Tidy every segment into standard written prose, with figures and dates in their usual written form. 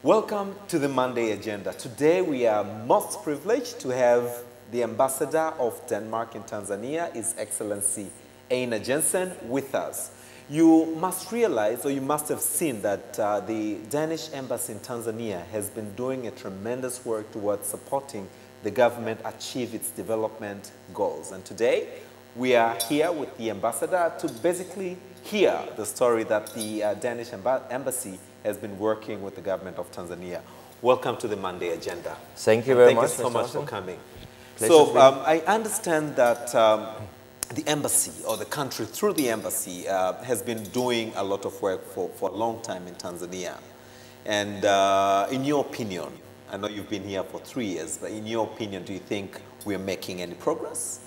Welcome to the Monday Agenda. Today we are most privileged to have the Ambassador of Denmark in Tanzania, His Excellency Einar Jensen, with us. You must realize, or you must have seen, that the Danish Embassy in Tanzania has been doing a tremendous work towards supporting the government achieve its development goals. And today we are here with the Ambassador to basically hear the story that the Danish Embassy has been working with the government of Tanzania. Welcome to the Monday Agenda. Thank you very much. Thank you so much for coming. Pleasure. So I understand that the embassy, or the country through the embassy, has been doing a lot of work for a long time in Tanzania. And in your opinion, I know you've been here for 3 years, but in your opinion, do you think we're making any progress?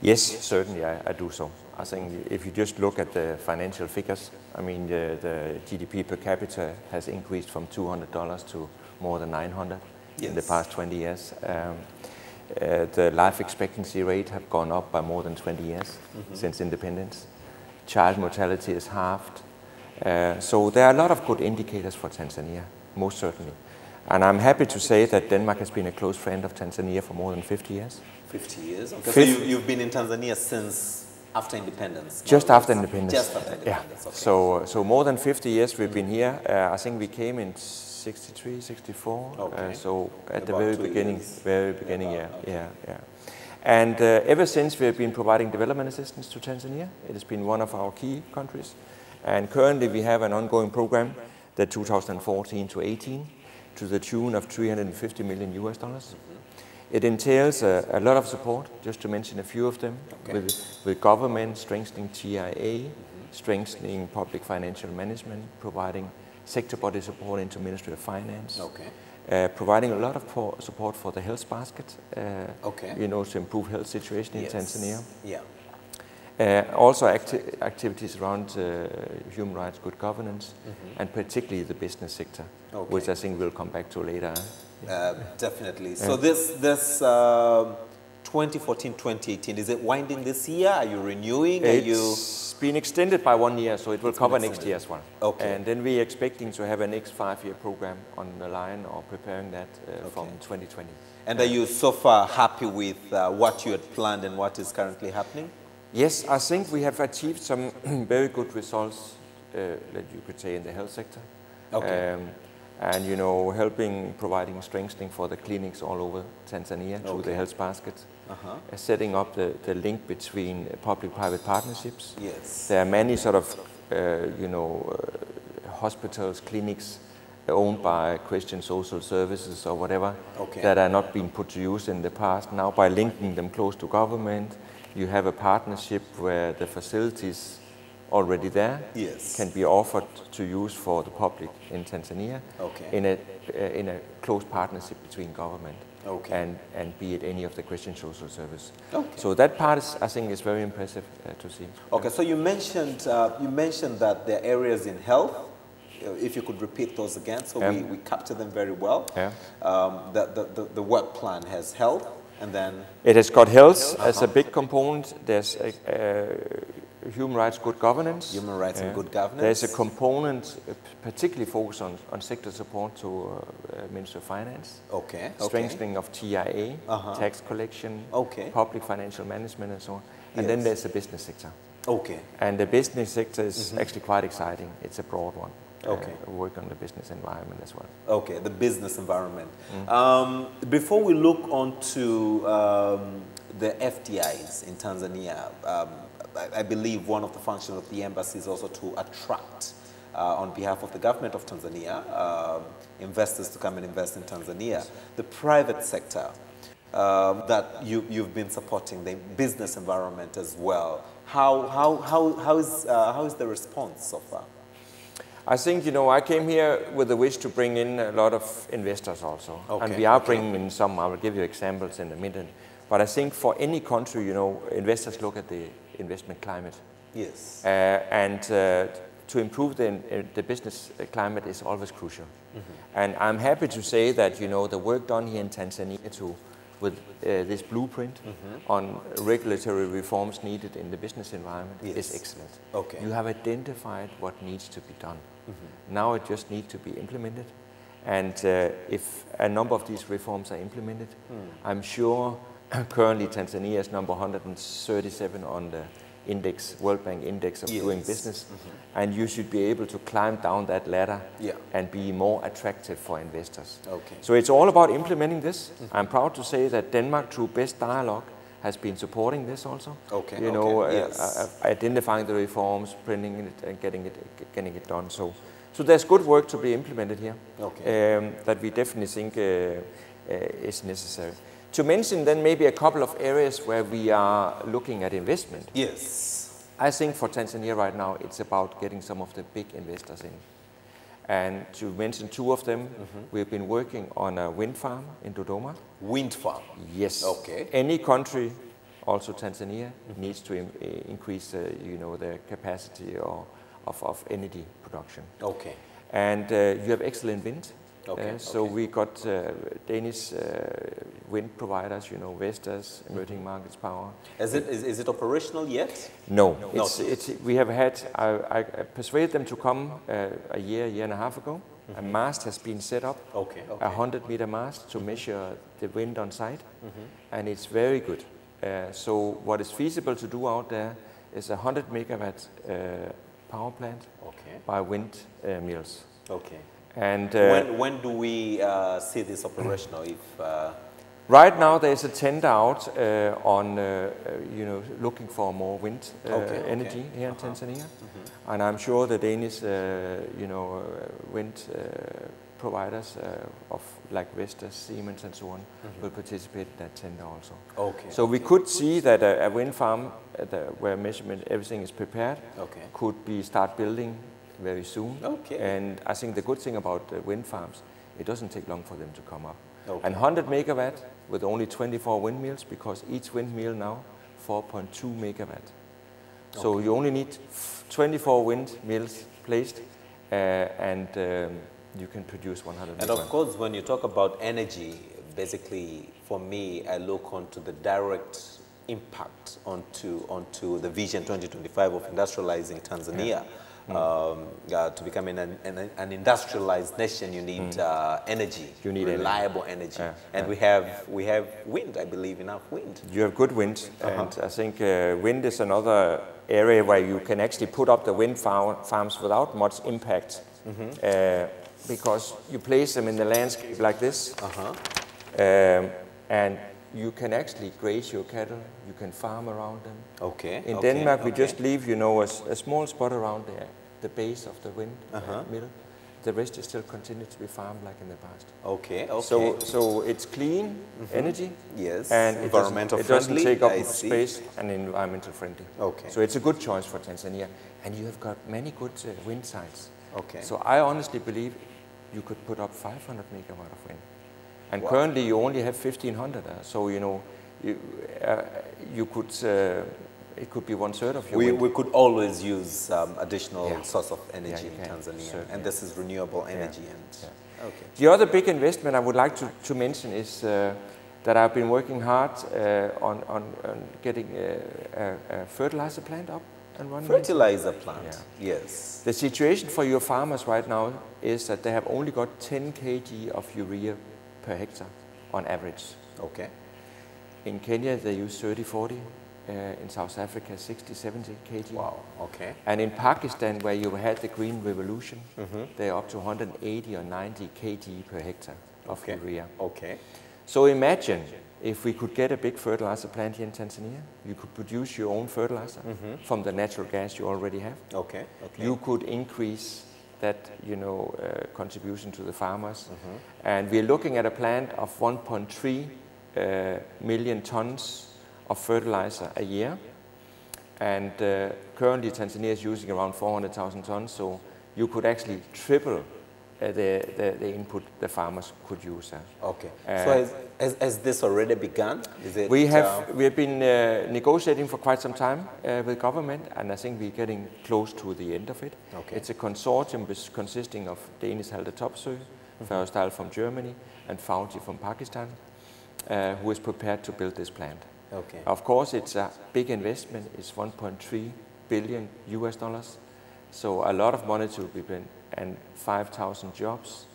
Yes, certainly I do so. I think if you just look at the financial figures, I mean the GDP per capita has increased from $200 to more than 900 in the past 20 years. The life expectancy rate have gone up by more than 20 years since independence. Child mortality is halved. So there are a lot of good indicators for Tanzania, most certainly. And I'm happy to say that Denmark has been a close friend of Tanzania for more than 50 years. 50 years? Okay. So you've been in Tanzania since after independence? Just after independence. Just after independence, yeah. Okay. So more than 50 years we've been here. I think we came in 63, 64. Okay. So at the About very 2 beginning, years. yeah. And ever since we have been providing development assistance to Tanzania, it has been one of our key countries. And currently we have an ongoing program, the 2014 to 18, to the tune of $350 million US. It entails a lot of support, just to mention a few of them, with government, strengthening TIA, strengthening public financial management, providing sector body support into Ministry of Finance, providing a lot of support for the health basket, you know, to improve health situation in Tanzania. Also activities around human rights, good governance, and particularly the business sector, which I think we'll come back to later. Definitely. So this 2014-2018, is it winding this year? Are you renewing? It's been extended by 1 year, so it will cover next year as well. Okay. And then we're expecting to have a next 5-year program on the line, or preparing that from 2020. And are you so far happy with what you had planned and what is currently happening? Yes, I think we have achieved some very good results, that you could say, in the health sector. And, you know, providing strengthening for the clinics all over Tanzania through the health basket. Setting up the link between public-private partnerships. Yes. There are many sort of, you know, hospitals, clinics owned by Christian social services or whatever, that are not being put to use in the past. Now, by linking them close to government, you have a partnership where the facilities already there can be offered to use for the public in Tanzania in a close partnership between government and be it any of the Christian social service. So that part is, I think, is very impressive to see. Okay, so you mentioned that there are areas in health. If you could repeat those again, so we capture them very well. The work plan has health, and then it has got health as a big component. There's human rights, good governance. Human rights and good governance. There's a component particularly focused on sector support to Ministry of Finance. Strengthening of TIA, tax collection, public financial management, and so on. And then there's the business sector. And the business sector is actually quite exciting. It's a broad one. Work on the business environment as well. The business environment. Before we look onto the FDIs in Tanzania, I believe one of the functions of the embassy is also to attract, on behalf of the government of Tanzania, investors to come and invest in Tanzania. The private sector that you've been supporting, the business environment as well. How is the response so far? I think, you know, I came here with the wish to bring in a lot of investors also. And we are bringing in some. I will give you examples in a minute. But I think for any country, you know, investors look at the investment climate. And to improve the business climate is always crucial. And I'm happy to say that, you know, the work done here in Tanzania with this blueprint on regulatory reforms needed in the business environment is excellent. You have identified what needs to be done. Now it just needs to be implemented. And if a number of these reforms are implemented, I'm sure currently Tanzania is number 137 on the index, World Bank index of doing business, and you should be able to climb down that ladder and be more attractive for investors. Okay. So it's all about implementing this. I'm proud to say that Denmark, through Best Dialogue, has been supporting this also. Okay. You know, identifying the reforms, printing it, and getting it done. So there's good work to be implemented here. Okay. That we definitely think is necessary. To mention then maybe a couple of areas where we are looking at investment. Yes. I think for Tanzania right now, it's about getting some of the big investors in. And to mention two of them, we've been working on a wind farm in Dodoma. Wind farm? Yes. Okay. Any country, also Tanzania, needs to increase you know, the capacity of energy production. Okay. And you have excellent wind. Okay. So we got Danish wind providers, you know, Vestas, Emerging Markets Power. Is it operational yet? No. We have had, I persuaded them to come a year and a half ago. A mast has been set up, a 100-meter mast to measure the wind on site, and it's very good. So what is feasible to do out there is a 100-megawatt power plant by wind mills. Okay. And when do we see this operational? Right now, there's a tender out on you know, looking for more wind energy here in Tanzania, and I'm sure the Danish you know, wind providers of like Vestas, Siemens, and so on will participate in that tender also. Okay. So we could see that a wind farm where measurement everything is prepared could be start building very soon. Okay. And I think the good thing about wind farms, it doesn't take long for them to come up. Okay. And 100 megawatt with only 24 windmills, because each windmill now 4.2 megawatt. So you only need 24 windmills placed, and you can produce 100 megawatt. And of course, when you talk about energy, basically for me, I look onto the direct impact onto the Vision 2025 of industrializing Tanzania. To become an industrialized nation, you need energy. You need reliable energy, and we have wind. I believe enough wind. You have good wind, and I think wind is another area where you can actually put up the wind farms without much impact, because you place them in the landscape like this, and you can actually graze your cattle. You can farm around them. Okay. In Denmark, we just leave, you know, a small spot around the base of the wind mill. The rest is still continue to be farmed like in the past. Okay. Okay. So it's clean energy. Yes. And it doesn't take up space and environmental friendly. Okay. So it's a good choice for Tanzania, and you have got many good wind sites. Okay. So I honestly believe you could put up 500 megawatt of wind. And currently you only have 1,500, so you know, you could, it could be 1/3 of your wind. We could always use additional source of energy in Tanzania, and this is renewable energy. Okay. The other big investment I would like to mention is that I've been working hard on getting a fertilizer plant up and running. Fertilizer plant, yes. The situation for your farmers right now is that they have only got 10 kg of urea per hectare on average. Okay. In Kenya, they use 30-40. In South Africa, 60-70 kg. Wow. Okay. And in Pakistan, where you had the Green Revolution, they're up to 180 or 90 kg per hectare of urea. Okay. So imagine if we could get a big fertilizer plant here in Tanzania. You could produce your own fertilizer from the natural gas you already have. Okay. Okay. You could increase that, you know, contribution to the farmers. And we're looking at a plant of 1.3 million tons of fertilizer a year. And currently Tanzania is using around 400,000 tons, so you could actually triple the input the farmers could use. Okay. So has this already begun? Is it, we have been negotiating for quite some time with government, and I think we're getting close to the end of it. Okay. It's a consortium consisting of Danish Halde Topsøe, Ferrostal from Germany, and Fauji from Pakistan, who is prepared to build this plant. Okay. Of course, it's a big investment. It's 1.3 billion US dollars. So a lot of money to be spent, and 5,000 jobs.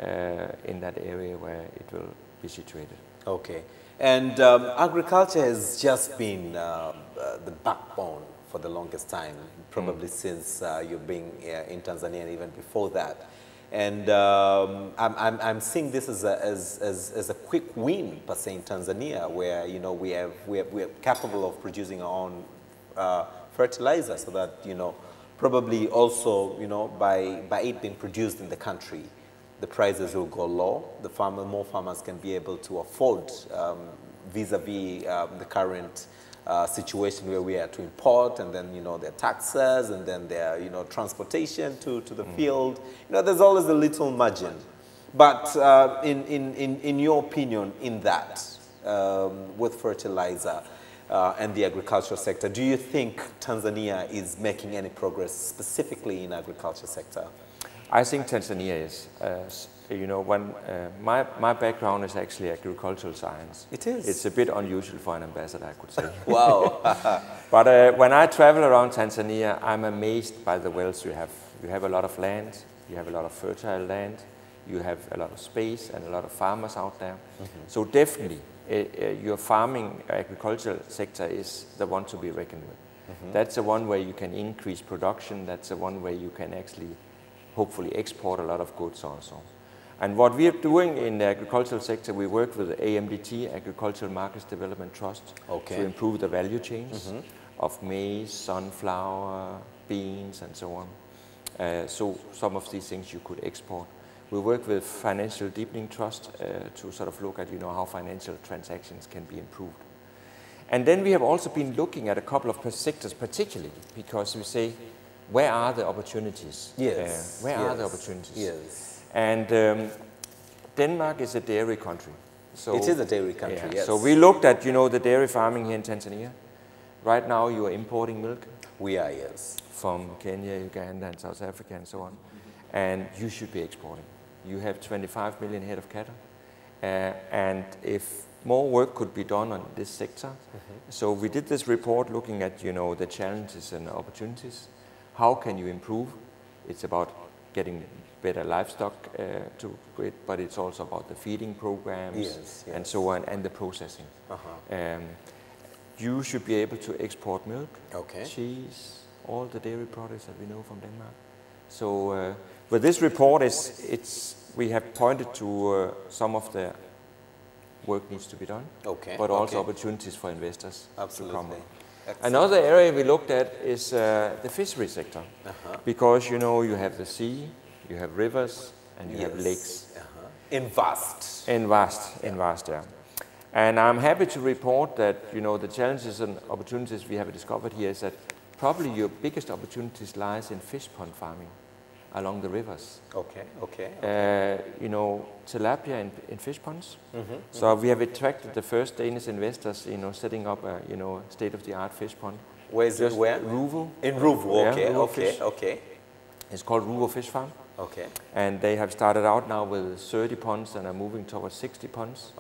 in that area where it will be situated. Okay. And agriculture has just been the backbone for the longest time, probably since you've been in Tanzania and even before that. And I'm seeing this as a quick win, per se, in Tanzania, where we're capable of producing our own fertilizer, so that probably also by it being produced in the country, the prices will go low. More farmers can be able to afford vis-a-vis the current situation where we are to import, and then their taxes, and then their transportation to the field. There's always a little margin. But in your opinion, in that with fertilizer and the agricultural sector, do you think Tanzania is making any progress specifically in agriculture sector? I think Tanzania is. My background is actually agricultural science. It is. It's a bit unusual for an ambassador, I could say. Wow. But when I travel around Tanzania, I'm amazed by the wealth you have. You have a lot of land, you have a lot of fertile land, you have a lot of space and a lot of farmers out there. So definitely, your farming agricultural sector is the one to be reckoned with. That's the one where you can increase production. That's the one where you can actually hopefully export a lot of goods also. And what we are doing in the agricultural sector, we work with the AMDT, Agricultural Markets Development Trust, to improve the value chains of maize, sunflower, beans, and so on. So some of these things you could export. We work with Financial Deepening Trust to sort of look at how financial transactions can be improved. And then we have also been looking at a couple of sectors particularly, because we say, where are the opportunities? Yes. Where are the opportunities? Yes. And Denmark is a dairy country. So it is a dairy country, yes. So we looked at, the dairy farming here in Tanzania. Right now you are importing milk. We are, yes. From Kenya, Uganda, and South Africa, and so on. And you should be exporting. You have 25 million head of cattle. And if more work could be done on this sector. So we did this report looking at, the challenges and opportunities. How can you improve? It's about getting better livestock to it, but it's also about the feeding programs and so on, and the processing. You should be able to export milk, cheese, all the dairy products that we know from Denmark. So with this report, we have pointed to some of the work needs to be done, but also opportunities for investors to come. Another area we looked at is the fishery sector, because you have the sea, you have rivers, and you have lakes. In vast, yeah. And I'm happy to report that the challenges and opportunities we have discovered here is that probably your biggest opportunities lies in fish pond farming along the rivers. Tilapia in fish ponds. So we have attracted the first Danish investors, setting up a state-of-the-art fish pond. Where is it? Where? Ruvo. In Ruvo, okay. It's called Ruvo Fish Farm. And they have started out now with 30 ponds and are moving towards 60 ponds.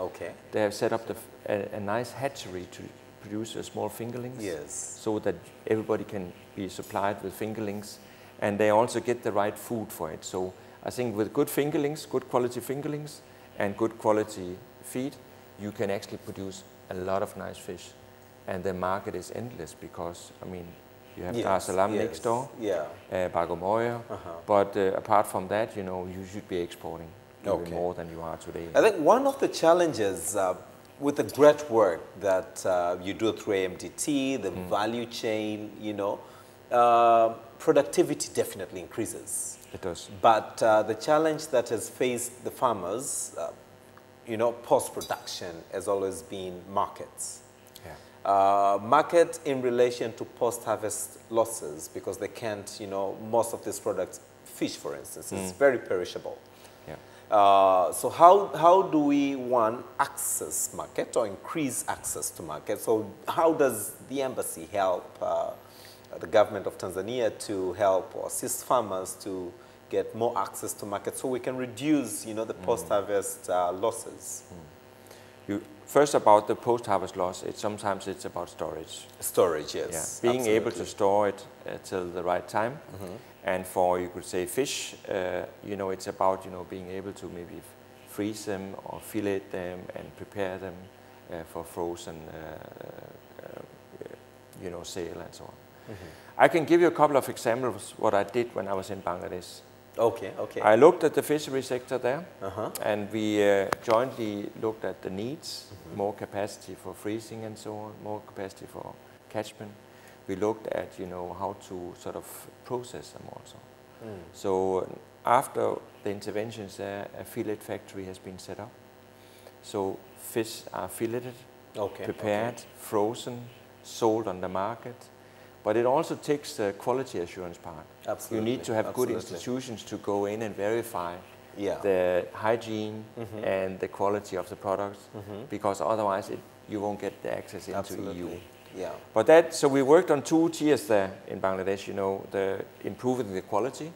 They have set up a nice hatchery to produce small fingerlings, so that everybody can be supplied with fingerlings, and they also get the right food for it. So I think with good fingerlings, good quality fingerlings, and good quality feed, you can actually produce a lot of nice fish. And the market is endless, because, you have Dar es Salaam next door, Bagamoyo, but apart from that, you should be exporting even more than you are today. I think one of the challenges with the great work that you do through AMDT, the value chain, productivity definitely increases. It does. But the challenge that has faced the farmers, post-production, has always been markets. Market in relation to post-harvest losses, because they can't, most of these products, fish for instance, is very perishable. So how do we, access market or increase access to market? So how does the embassy help the government of Tanzania to help or assist farmers to get more access to market, so we can reduce, the post-harvest losses? First, about the post-harvest loss, sometimes it's about storage. Storage, yes. Being able to store it till the right time, And for, you could say, fish, you know, it's about, you know, being able to maybe freeze them or fillet them and prepare them for frozen, you know, sale and so on. I can give you a couple of examples what I did when I was in Bangladesh. Okay, okay. I looked at the fishery sector there, and we jointly looked at the needs, more capacity for freezing and so on, more capacity for catchment. We looked at, you know, how to sort of process them also. So after the interventions there, a fillet factory has been set up. So fish are filleted, prepared, frozen, sold on the market. But it also takes the quality assurance part. Absolutely. You need to have good institutions to go in and verify the hygiene and the quality of the products, because otherwise you won't get the access into EU. Yeah. But so we worked on 2 tiers there in Bangladesh, you know, improving the quality,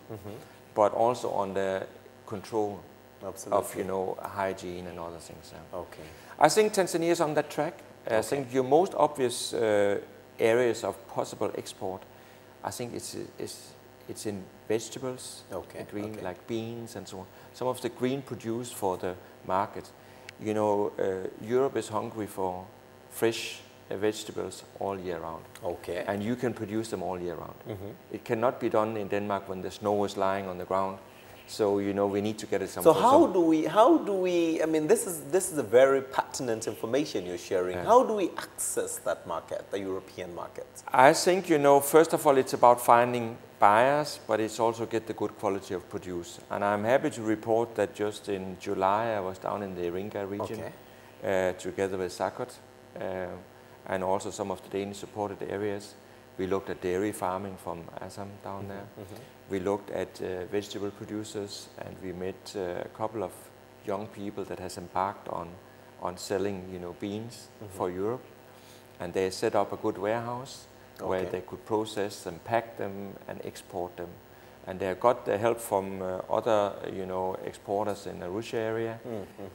but also on the control of, you know, hygiene and other things. Okay. I think Tanzania is on that track. I think your most obvious areas of possible export, I think it's in vegetables, green, like beans and so on. Some of the green produce for the market. You know, Europe is hungry for fresh vegetables all year round. Okay. And you can produce them all year round. It cannot be done in Denmark when the snow is lying on the ground. So, you know, we need to get it somewhere. So how do we, I mean, this is a very pertinent information you're sharing. How do we access that market, the European market? I think, you know, first of all, it's about finding buyers, but it's also get the good quality of produce. And I'm happy to report that just in July, I was down in the Iringa region together with Sakot and also some of the Danish supported areas. We looked at dairy farming from Assam down there. We looked at vegetable producers, and we met a couple of young people that has embarked on selling, you know, beans for Europe. And they set up a good warehouse where they could process them, pack them, and export them. And they got the help from other, you know, exporters in the Russia area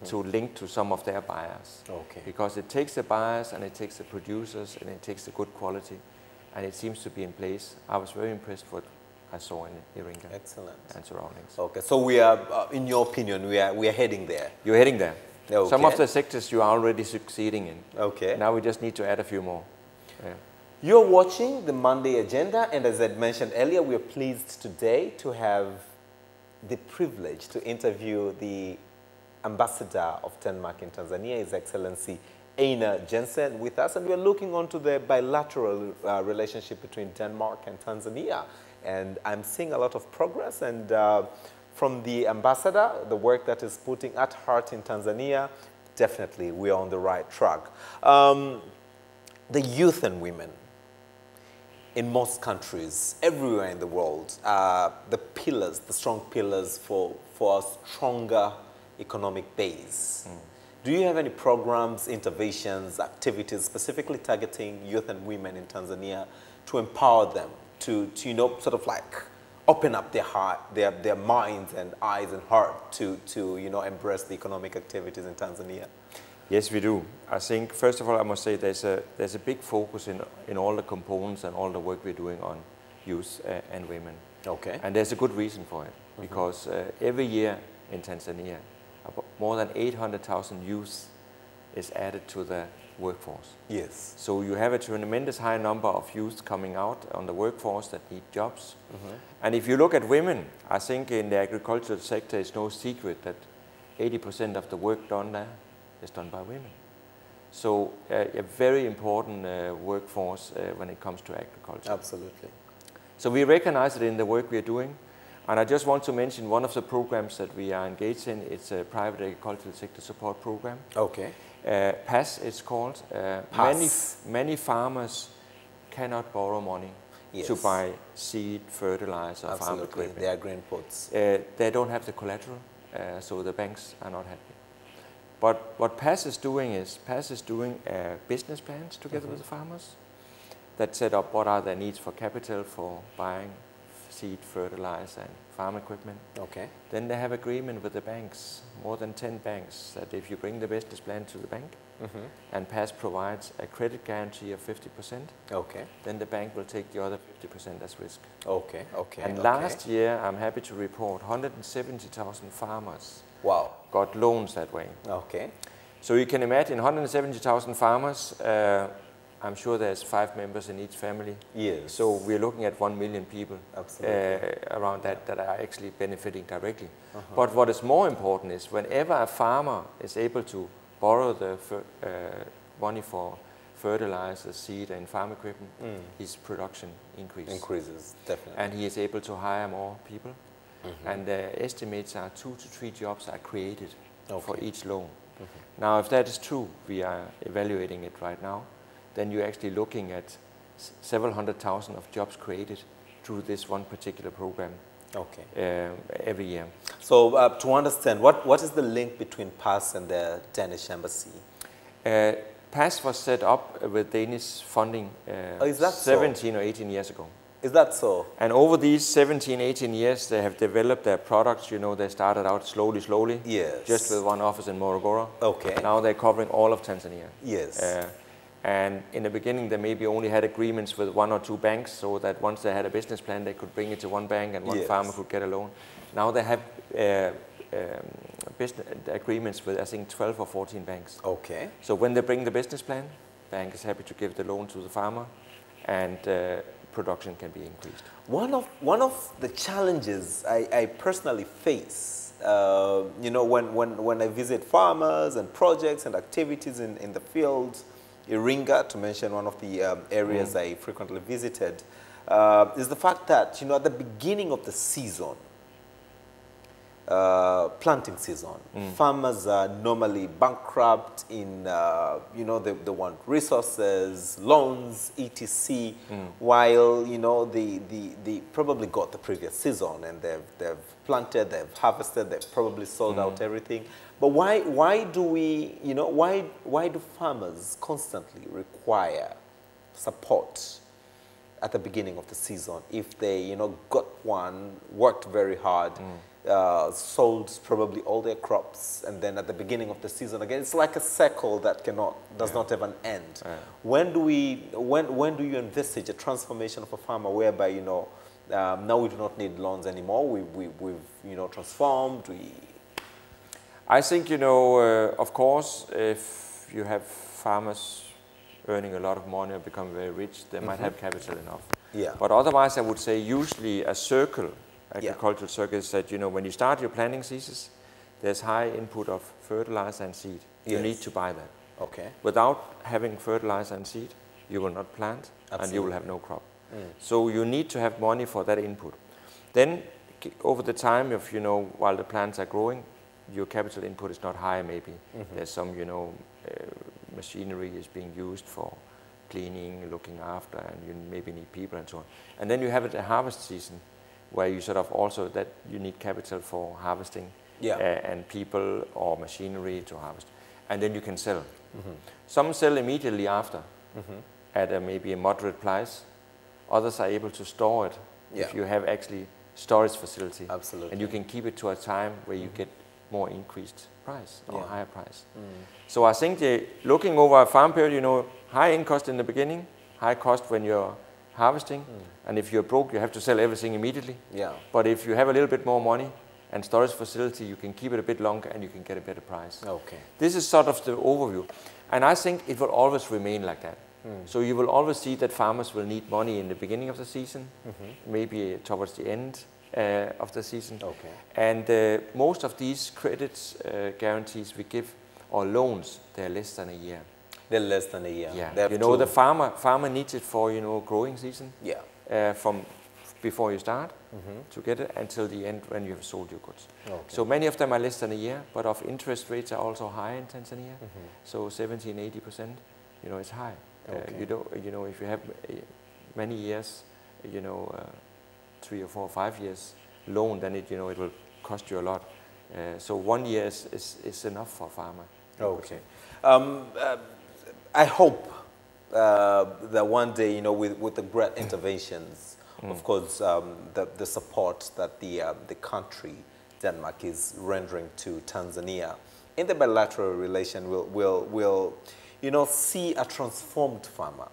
to link to some of their buyers. Because it takes the buyers, and it takes the producers, and it takes the good quality. And it seems to be in place. I was very impressed with what I saw in Iringa and surroundings. Okay, so we are, in your opinion, we are heading there. You're heading there. Some of the sectors you are already succeeding in. Now we just need to add a few more. You're watching the Monday Agenda, and as I mentioned earlier, we are pleased today to have the privilege to interview the Ambassador of Denmark in Tanzania, His Excellency Einar Jensen, with us, and we're looking onto the bilateral relationship between Denmark and Tanzania. And I'm seeing a lot of progress, and from the ambassador, the work that is putting at heart in Tanzania, definitely we are on the right track. The youth and women in most countries, everywhere in the world, are the pillars, the strong pillars for a stronger economic base. Do you have any programs, interventions, activities specifically targeting youth and women in Tanzania to empower them to you know, sort of like open up their heart, their minds and eyes and heart to you know, embrace the economic activities in Tanzania? Yes, we do. I think, first of all, I must say there's a big focus in all the components and all the work we're doing on youth and women. And there's a good reason for it, because every year in Tanzania, more than 800,000 youth is added to the workforce. Yes. So you have a tremendous high number of youth coming out on the workforce that need jobs. And if you look at women, I think in the agricultural sector, it's no secret that 80% of the work done there is done by women. So a very important workforce when it comes to agriculture. Absolutely. So we recognize it in the work we are doing. And I just want to mention one of the programs that we are engaged in. It's a private agricultural sector support program. PAS it's called. Many farmers cannot borrow money to buy seed, fertilizer, farm equipment. They are grain ports. They don't have the collateral, so the banks are not happy. But what PAS is doing business plans together with the farmers that set up what are their needs for capital, for buying seed, fertilizer, and farm equipment. Okay. Then they have agreement with the banks, more than 10 banks, that if you bring the business plan to the bank and PAS provides a credit guarantee of 50%, Okay. then the bank will take the other 50% as risk. Okay. Okay. And okay. last year, I'm happy to report, 170,000 farmers Wow. got loans that way. Okay. So you can imagine 170,000 farmers, I'm sure there's 5 members in each family. Yes. So we're looking at 1 million people around Yeah. that are actually benefiting directly. But what is more important is whenever a farmer is able to borrow the money for fertilizer, seed and farm equipment, his production Increases, definitely. and he is able to hire more people. And the estimates are 2 to 3 jobs are created for each loan. Now, if that is true, we are evaluating it right now, then you're actually looking at several 100,000 of jobs created through this one particular program every year. So to understand, what is the link between PAS and the Danish Embassy? PAS was set up with Danish funding is that 17 or 18 years ago. Is that so? And over these 17, 18 years, they have developed their products. You know, they started out slowly, Yes. just with one office in Morogoro. Okay. Now they're covering all of Tanzania. Yes. And in the beginning, they maybe only had agreements with 1 or 2 banks, so that once they had a business plan, they could bring it to one bank and one farmer could get a loan. Now they have business agreements with, I think, 12 or 14 banks. Okay. So when they bring the business plan, bank is happy to give the loan to the farmer, and production can be increased. One of the challenges I personally face, you know, when I visit farmers and projects and activities in the field, Iringa, to mention one of the areas I frequently visited, is the fact that, you know, at the beginning of the season, planting season, farmers are normally bankrupt in, you know, they want resources, loans, etc. While, you know, they probably got the previous season and they've planted, they've harvested, they've probably sold out everything. But why do we, you know, why do farmers constantly require support at the beginning of the season if they, you know, got one, worked very hard, sold probably all their crops, and then at the beginning of the season again, it's like a cycle that does not have an end. When do you envisage a transformation of a farmer whereby, you know, now we do not need loans anymore, we've you know, transformed, I think, you know, of course, if you have farmers earning a lot of money or become very rich, they might have capital enough. Yeah. But otherwise, I would say usually a circle, agricultural circle, is that, you know, when you start your planting seasons, there's high input of fertilizer and seed. You need to buy that. Okay. Without having fertilizer and seed, you will not plant and you will have no crop. So you need to have money for that input. Then over the time, if, you know, while the plants are growing, your capital input is not high maybe. There's some, you know, machinery is being used for cleaning, looking after, and you maybe need people and so on. And then you have a harvest season where you sort of also that you need capital for harvesting and people or machinery to harvest. And then you can sell. Some sell immediately after at maybe a moderate price. Others are able to store it if you have actually storage facility. Absolutely. And you can keep it to a time where you get more increased price or higher price. So I think looking over a farm period, you know, high in cost in the beginning, high cost when you're harvesting, and if you're broke, you have to sell everything immediately. Yeah. But if you have a little bit more money and storage facility, you can keep it a bit longer and you can get a better price. Okay. This is sort of the overview. And I think it will always remain like that. So you will always see that farmers will need money in the beginning of the season, maybe towards the end of the season. Okay. And most of these credits, guarantees we give, or loans, they're less than a year. They're less than a year. Yeah. You know, the farmer needs it for, you know, growing season. Yeah. From before you start to get it until the end when you have sold your goods. Okay. So many of them are less than a year, but of interest rates are also high in Tanzania. So 70 and 80%, you know, it's high. Okay. You know, if you have many years, you know, 3 or 4 or 5 years loan, then it, you know, it will cost you a lot. So 1 year is enough for a farmer. Okay. I hope that one day, you know, with the great interventions of course, the support that the country, Denmark, is rendering to Tanzania. In the bilateral relation, we'll see a transformed farmer.